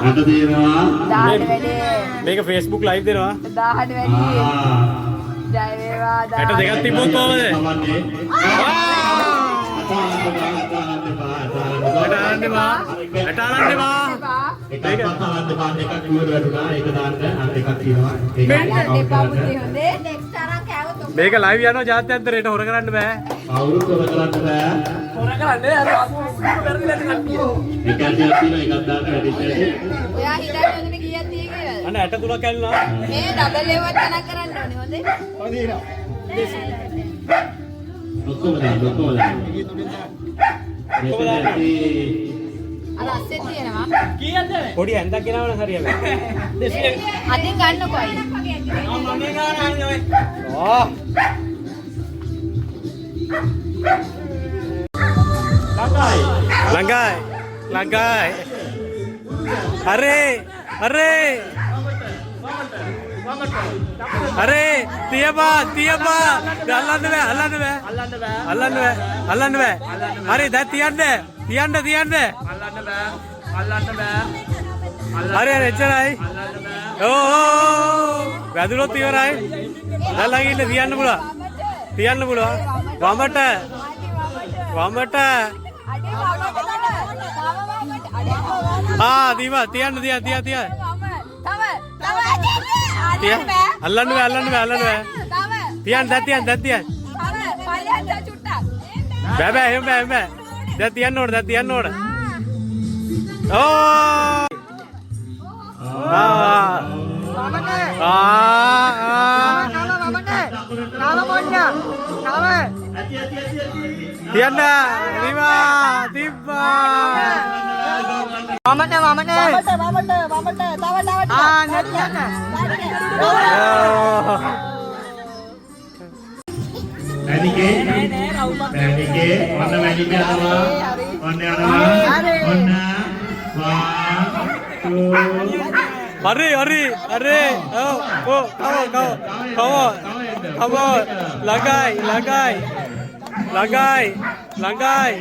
අට දෙනවා. 10ට වැඩි. මේක Facebook live දෙනවා. 10ට වැඩි. ජය වේවා. 10ට දෙකක් තිබ්බොත් කොහමද? මේක ලයිව් යනවා ජාත්‍යන්තරයට හොර කරන්න බෑ. අවුරුදු හොර කරන්න බෑ. හොර කරන්නේ අර වැරදිලා කට්ටිය. එකක් තියෙනවා එකක් දාන්න වැඩිද? ඔයා හිතන්නේ හොඳට කීයක් තියෙන්නේ? අන්න 63ක් ඇල්ලුනා. මේ ඩබල් එකවත් ගණන් කරන්න ඕනේ හොඳේ. ඔක්කොම දාන්න. අර අස්සේ තියෙනවා. කීයද? පොඩි ඇඳක් ගෙනවන හරියම. 200. අදින් ගන්නකො අය. මම ගානන්නේ ඔය. ආ. ලංගායි. අරේ. තියපා. අල්ලන්න බෑ. හරි දැන් තියන්න. අල්ලන්න බෑ. හරි එච්චරයි. වැදුනොත් ඉවරයි. දැන් ළඟ ඉන්න තියන්න පුළුවන්. වමට. දීවා තියන්න. අල්ලන්න බෑ. තියන්න. බෑ එහෙම බෑ. දැන් තියන්න ඕන. තියන්න. වැඩිකේ ඔන්න වැඩිකේ යනවා. ඔන්න හරි. Come on. Langgai.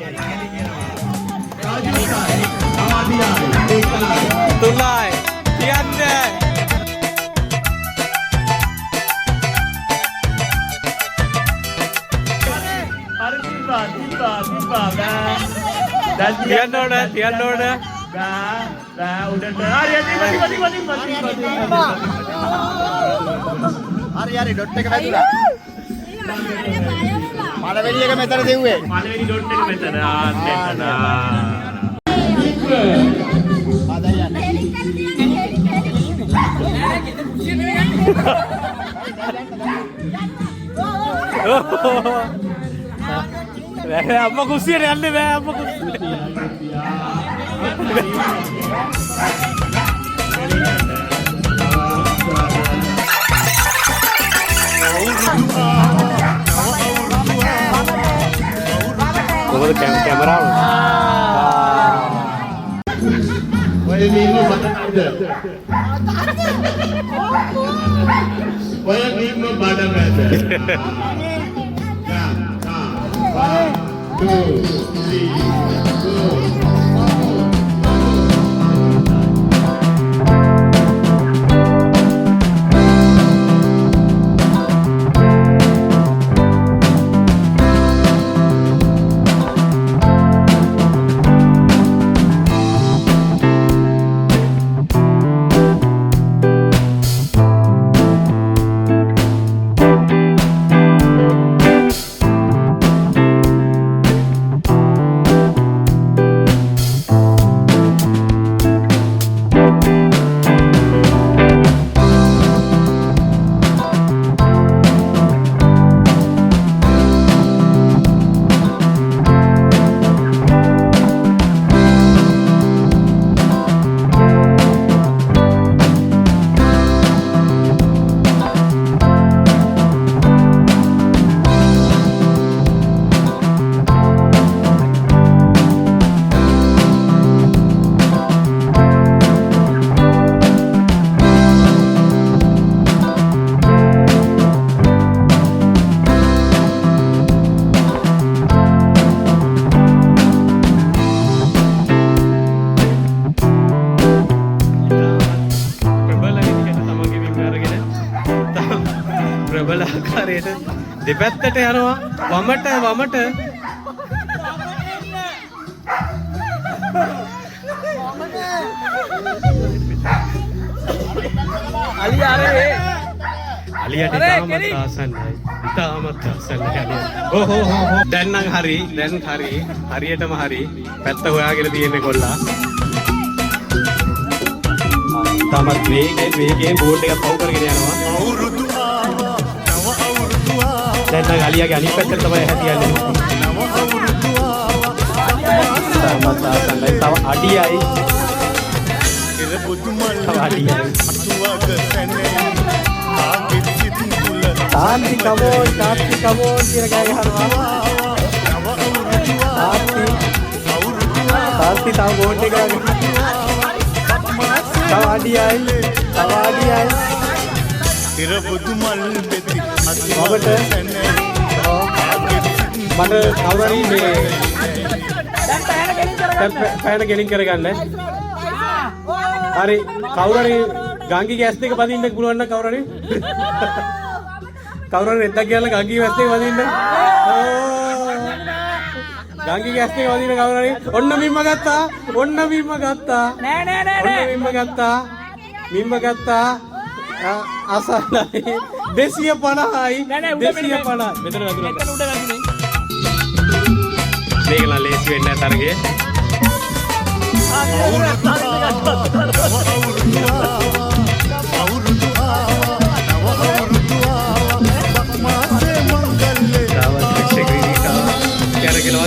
Tulai. Tiada. Tiada. හරි ඩොට් එක වැදුනා. පළවෙනි එක මෙතන දෙව්වේ. පළවෙනි ඩොට් එක මෙතන. මෙතන. අම්මා කුස්සියට යන්න බෑ අම්මා කුස්සියට. Coba kamera. ඔය ගේම බඩමැද. ඔය ගේම බඩමැද. One, two, three, go. දෙපැත්තට යනවා වමට අලියට ඉතාමත් ආසන්නයි දැන් නම් හරි හරියටම හරි පැත්ත හොයාගෙන තියෙන්නේ කොල්ලා තමත් වේගයෙන් බෝඩ් එක පව් කරගෙන යනවා දැන් නම් අලියාගේ අනිත් පැත්තට තමයි හැදියන්නේ තමත් ආසන්නයි තව අඩියයි තාන්ති කමෝන් කියලා ගෑ ගහනවා තාන්ති තව බෝඩ් එක තව අඩියයි ඉර බුදු මල් බෙති මට කවුරුරි මේ පැන ගෙලින් කරගන්න හරි කවුරුරි ගංගි ගෑස් දෙක පදින්න පුළුවන් නම් කවුරුරි එද්දක් ගිහලා ගංගි ගෑස් දෙක පදින්න ගංගි ගෑස් දෙක පදින්න කවුරුරි ඔන්න මිම්ම ගත්තා මිම්ම ගත්තා අසන්නයි 250යි 250 මෙතන වැදුනා මේක නම් ලේසි වෙන්නේ නැහැ තරගේ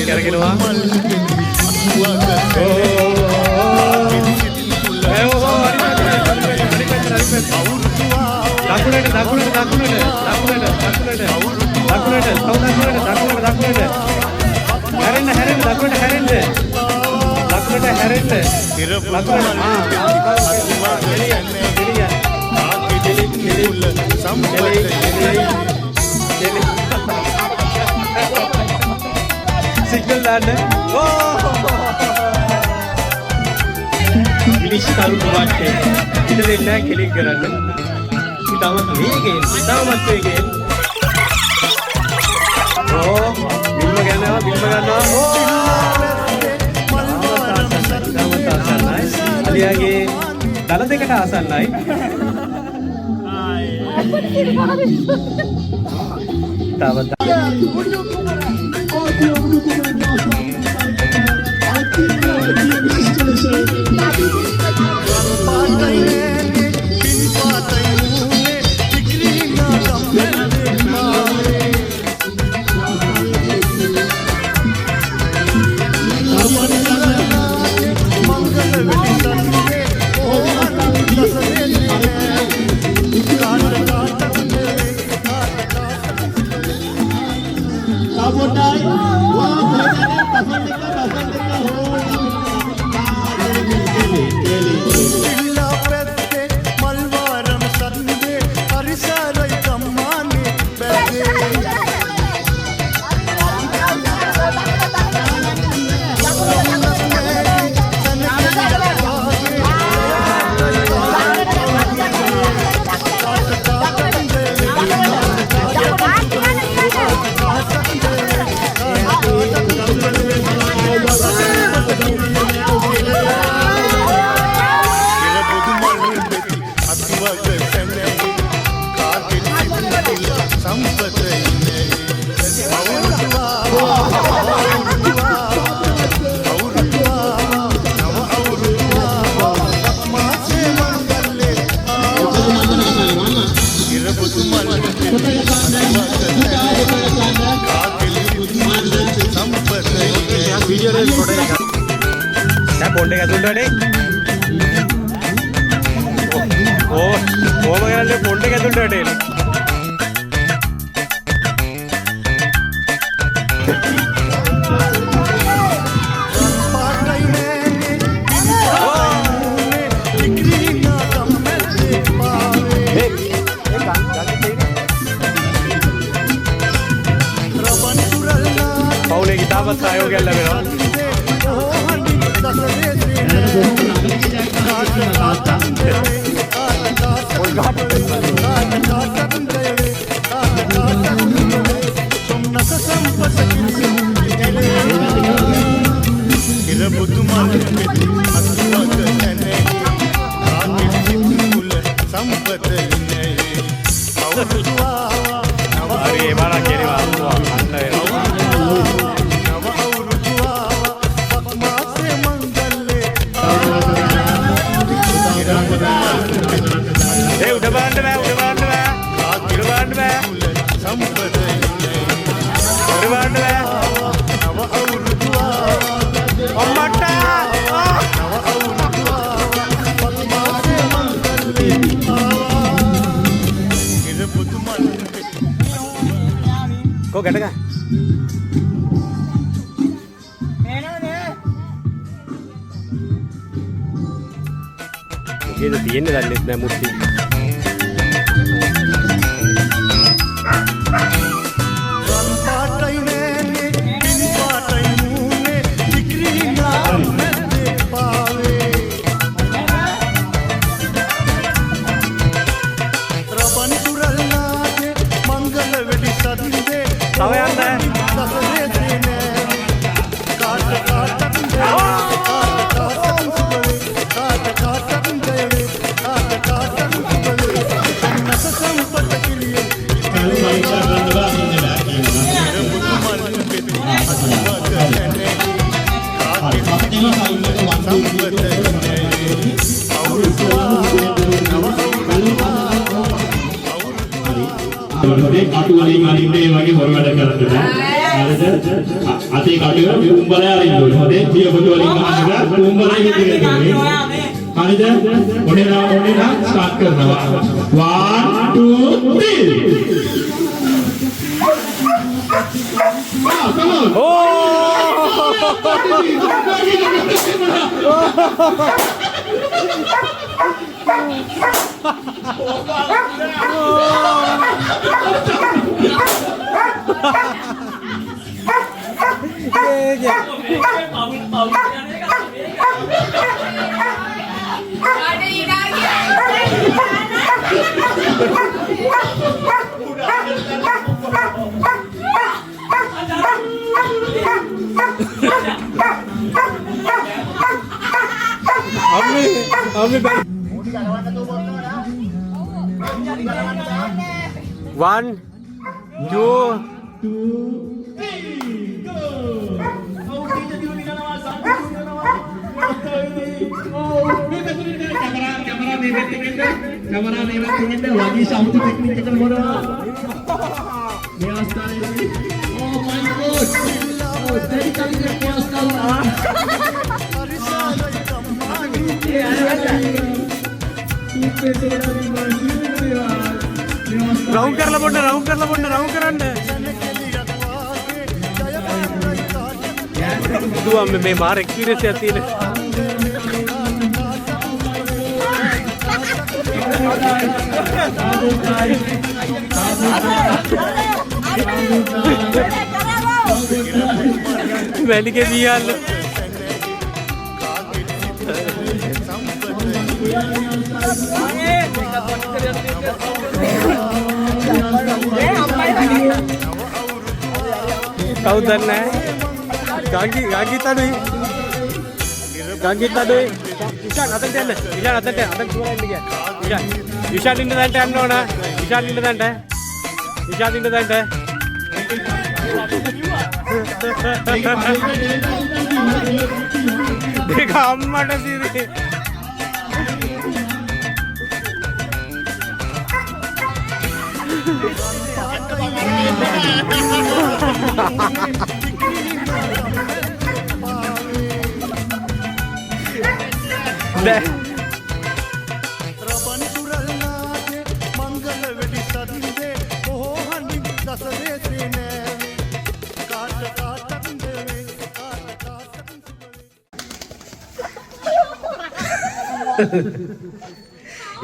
කරගෙනවා सिग्नल दाने finish කරු දුරට ඉත දෙන්න කෙලින් කරන්න ඉතාමත් වේගෙන් බිම්ම ගන්නවා අලියාගේ දල දෙකට ආසන්නයි තවත් පොඩ්ඩක් ඇතුළට කොහොම ගන්නේ පොඩ්ඩක් ඇතුළට එන්න පවුලේ කිතාපත් සහයෝගයක් ලැබෙනවා Got පෙති අතුවක නැනෙහි කාගෙත් සිත් මුල සම්පත නැහි අවුරුදු ආවා නව හරි ඒ බාරක් කියනවා අන්න වෙනවා නව අවුරුදු ආවා පක්මාසේ මංගල්ලේ ඒ උඩ බලන්න බෑ උඩ බලන්න බෑ උඩ බලන්න බෑ සම්පත උඩ බලන්න බෑ නව අවුරුදු ආවා අම්මට නව අවුරුදු ආවා පක්මාසේ මංගල්ලේ ආවා ඉර පුතු මල් කො ගැටක මොකේද තියෙන්නේ දන්නේ නැහැ මුට්ටි රන් පාටයි නෑනේ පින් පාටයි මූනේ වික්‍රීලා මැද්දේ පාවේ රබන් තුරල්ලාගේ මංගල වෙඩි සදින්දේ තව යන්න දසදේ නෑ කාට කාටක් කාට දෙවේ කාට කාටක් සුබවේ නැස සම්පත කිලියේ කල් පරීක්ෂා කරනවා ඉන්නේ නැහැ කියනවා. මල් පෙති අතුවක නැනෙහි කාගෙත් අපිට සයින් එක සම්පත නැහි අවුරුදු නව ඒ කටු වලින් අරින්න ඒ වගේ හොර වැඩ කරන්න බෑ. හරිද? අතේ කටුව උඹලා අරින්න ඕනේ. හොදේ පිය කොට වලින් ගන්නක උඹලා ඉන්නේ. හරිද? ඔන්න ස්ටාර්ට් කරනවා. 1 2 3 අර ඊඩාගේ අම්මේ බෑ 1 2 කැමරා මේවත් තියෙන්නේ වගේ සවුත් ටෙක්නික් එක මොනවා මේ අවස්ථාවේදී ඕ මයි ගෝඩ් ඕ දෙයි කලින් මේ අවස්ථාව රවුන්ඩ් කරලා පොන්න රවුන්ඩ් කරන්න දුවා මේ මාර එක්ස්පීරියන්ස් එකක් තියෙන වැලිගේ දියල්ල kau dan na gagi tadi Ishan adan den adan dura indige Ishan inde dante annona Ishan inde dante Deka ammata siri රබන් තුරල්ලාගේ මංගල වෙඩි සදින්දේ බොහෝ හඬින් දස දේශේ නෑ කාට කාටක් දෙවේ කාට කාටක් සුබවේ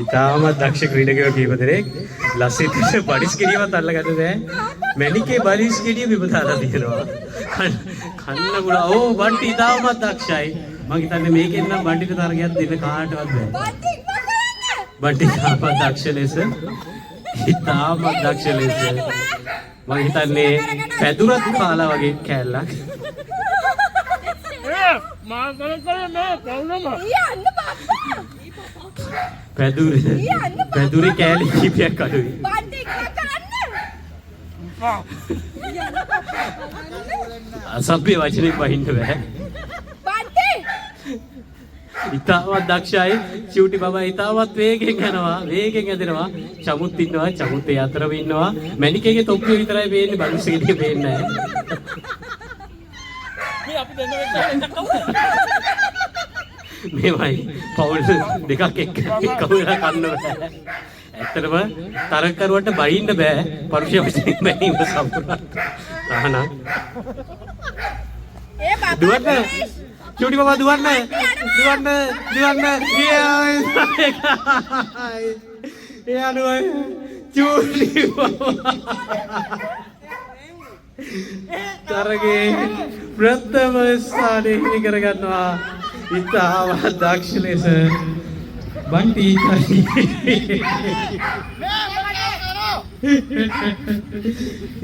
ඉතාමත් දක්ෂ ක්‍රීඩකයෝ කීප දෙනෙක් ලස්සිත බඩිස් ගෙඩියවත් අල්ලගත්තේ නැහැ. මැනිකේ බඩිස් ගෙඩිය බිම දාලා තියෙනවා. කන්න ගුණ ඕ බන්ටි ඉතාමත් දක්ෂයි. මම හිතන්නේ මේකෙන් නම් බන්ටිට තරගයක් දෙන්න කාටවත් බෑ. බන්ටි ඉතාමත් දක්ෂ ලෙස මම හිතන්නේ පැදුරත් කාලා වගේ කෑල්ලක්. යන්න බප්පා. පැදුරේ කෑලි කීපයක් අඩුයි. බන්ටි ඉක්මන් කරන්න. අසභ්‍ය වචනේ වහින්න බෑ. බන්ටි. ඉතාමත් දක්ෂයි. චූටි බබා ඉතාමත් වේගෙන් යනවා. වේගෙන් ඇදෙනවා. චමුත් ඉන්නවා. චමුත් ඒ අතරම ඉන්නවා. මැනිකේගේ තොප්පිය විතරයි පේන්නේ. බඩුසෙගේ පේන්නේ නැහැ. මේවයි පවුල් දෙකක් එක්ක කවුලා කන්න බෑ. ඇත්තටම තරකරුවට බයින්න බෑ. පරුෂ වශයෙන් බැනීම සම්පූර්ණ. තහනම්. ඒ බබා. දුවන්න. චූටි බබා දුවන්න. ඒ අනුවයි චූටි බබා. තරගේ ප්‍රථම ස්ථානයේ හිමි කරගන්නවා. ඉතාමත් දක්ෂ ලෙස බන්ටි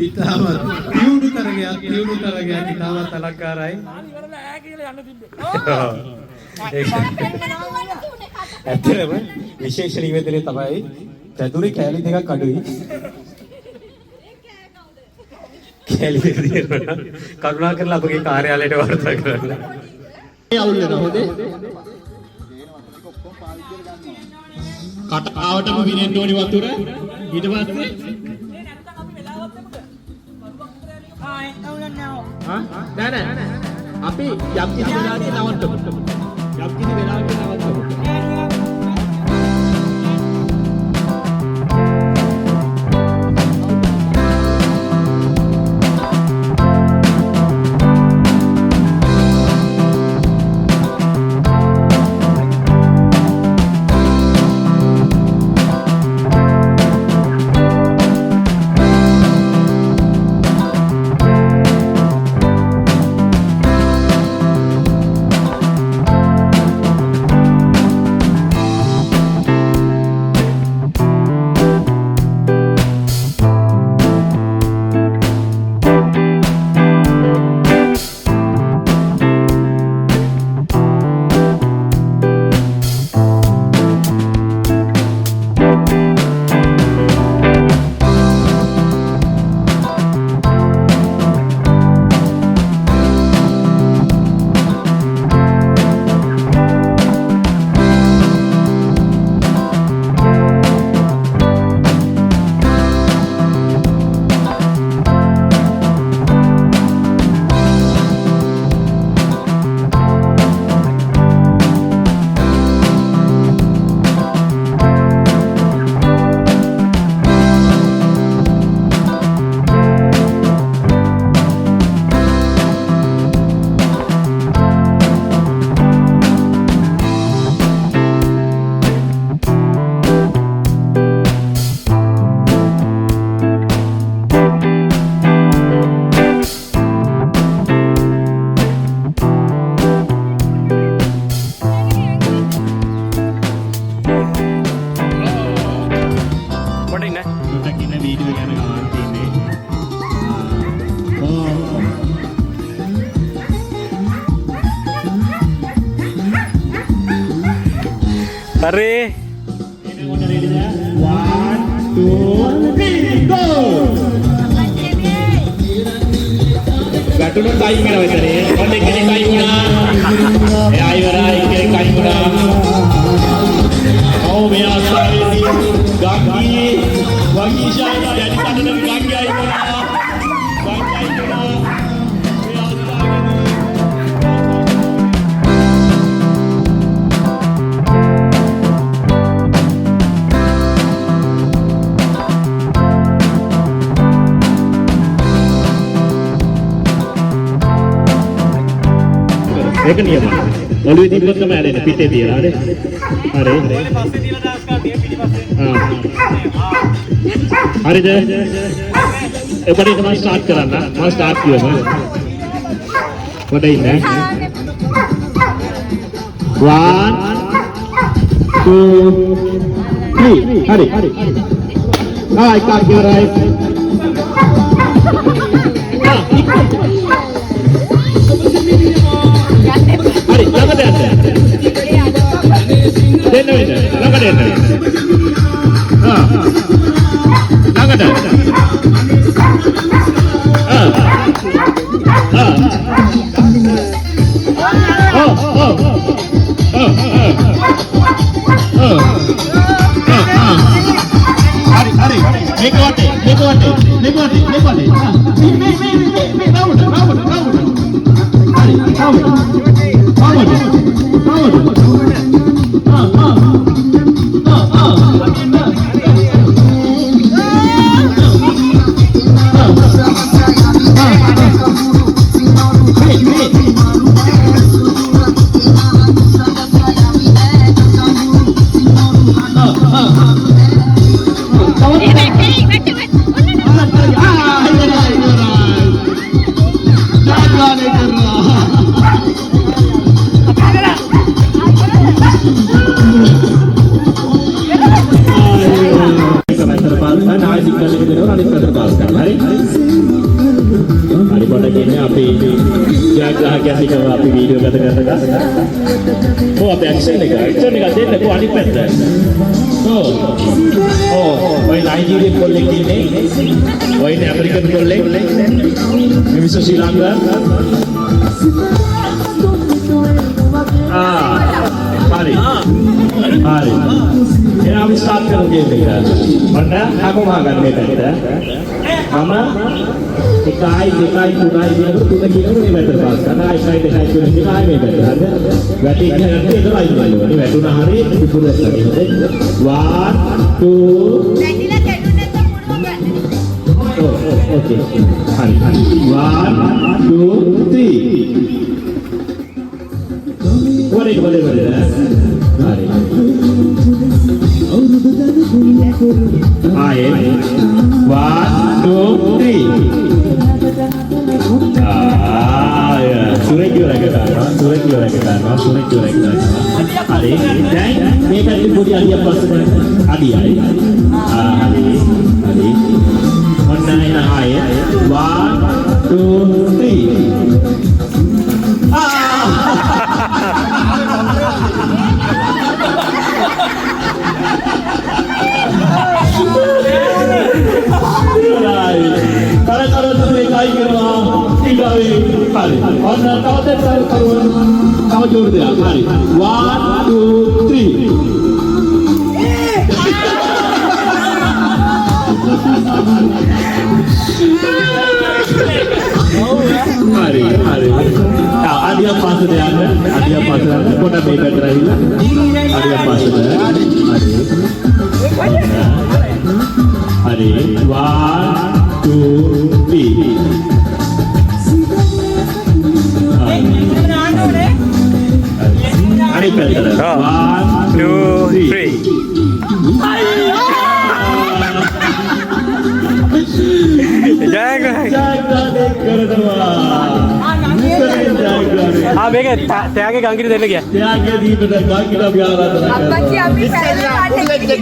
ඉතාමත් තියුණු තරගයක් ඉතාමත් අලංකාරයි. ඇත්තටම විශේෂ නිවේදනය තමයි පැදුරේ කෑලි දෙකක් අඩුයි. කෑලි දෙක දෙනවා. කරුණා කරලා අපගේ කාර්යාලයට වාර්තා කරන්න. අවුල් වෙනවා හොඳේ. කටාවටම විනෙන්න ඕනි වතුර. ඊට පස්සේ නෑ අපි යම් කිසි වෙලාවක නවත්තමු. Hurry! 1, 2, 3, go! Gatuno tayo nga naman rin. Konti kini tayo na. Ayaw kini kayo na. Oh, may asal ini. Gagi. Wagi siya. Jadi sana ng gagi ayaw na. Gagi ayaw na. May asal ini. ඒක නියමයි. ඔළුවේ තිබ්බොත් තමයි ඇරෙන්නේ පිටේ තියලා හරි. හරි. ඔළුවේ පස්සේ තියලා ඩාන්ස් කරන්නේ පිටිපස්සේ. හරිද? එපරිද මම ස්ටාර්ට් කරන්න. මම ස්ටාර්ට් කියවම. පොඩ ඉන්න. 1 2 3 හරි. එකක් ඉවරයි. හරි ටික අපි වීඩියෝ ගත කරලා. ඔව් අපි ඇක්ෂන් එක දෙන්නකෝ අනිත් පැත්ත. ඔව්. ඔය නයිජීරියන් කොල්ලෙක් ඉන්නේ. ඔය ඇමරිකන් කොල්ලෙක්. මිනිස්සු ශ්‍රී ලංකාව. හරි. එහෙනම් අපි ස්ටාර්ට් කරමු ගේම් එක. ඔන්න හකෝ මහගන්න මේ පැත්ත. මම 1 2 3 කියනකොට 3 කියනකොට මේ පැත්තට පාස් කරනවා. 1 2 3 කියනකොට ආයෙ මේ පැත්තට. හරිද? වැටින්න නැත්නම් ඒක ලයින් කරනවා. වැටුණා හරිය ඉතුරු වෙනවා. 1 2 නැතිලා කැඩුනේ නැත්නම් මුණ ගන්න. okay. Hari. 1 2 3. Boleh. Hari. Aye. 1 2 3. Ya. Surat juara kita. Hari. Dan ini kan budi adia pas adia. Hari. Mana yang air? 1 2 3. Kalau tu lagi kerana tidak hari. Orang tahu tak tahu jauh dia hari. 1 2 3. Hari. Adia pas dia kota beda terakhir. Adia pas dia. Hari. 1 2 3. Hari pelter. 1 2 3. මේක තෑගේ ගංගිරි දෙන්න ගියා. තෑගේ දීපට ගංගිරි අපි ආරාධනා කරනවා. අප්පච්චි අපි පැරලි වටේ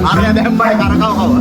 ආරය දැම්මයි කරකව කව.